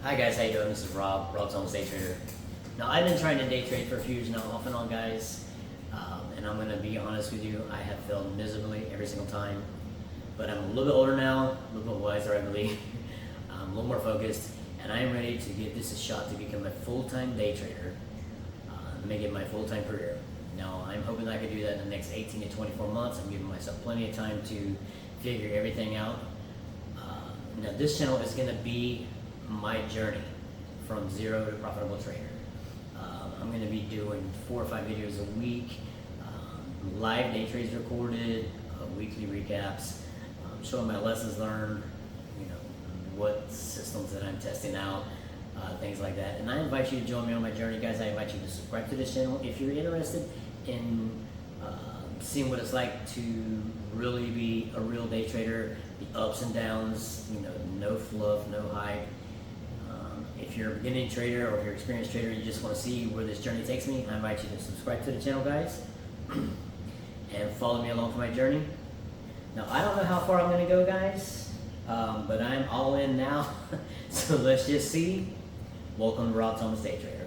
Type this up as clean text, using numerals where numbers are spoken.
Hi guys, how you doing? This is RobThomasDayTrader. Now I've been trying to day trade for a few years now, off and on, guys. And I'm gonna be honest with you, I have failed miserably every single time. But I'm a little bit older now, a little bit wiser, I believe. I'm a little more focused, and I am ready to give this a shot to become a full-time day trader, make it my full-time career. Now I'm hoping I can do that in the next 18 to 24 months. I'm giving myself plenty of time to figure everything out. Now this channel is gonna be my journey from zero to profitable trader. I'm going to be doing 4 or 5 videos a week, live day trades recorded, weekly recaps, showing my lessons learned, what systems that I'm testing out, things like that. And I invite you to join me on my journey, guys. I invite you to subscribe to this channel if you're interested in seeing what it's like to really be a real day trader, the ups and downs, no fluff, no hype. If you're a beginning trader or if you're an experienced trader, you just want to see where this journey takes me, I invite you to subscribe to the channel, guys, and follow me along for my journey. Now, I don't know how far I'm going to go, guys, but I'm all in now, so let's just see. Welcome to Rob Thomas Day Trader.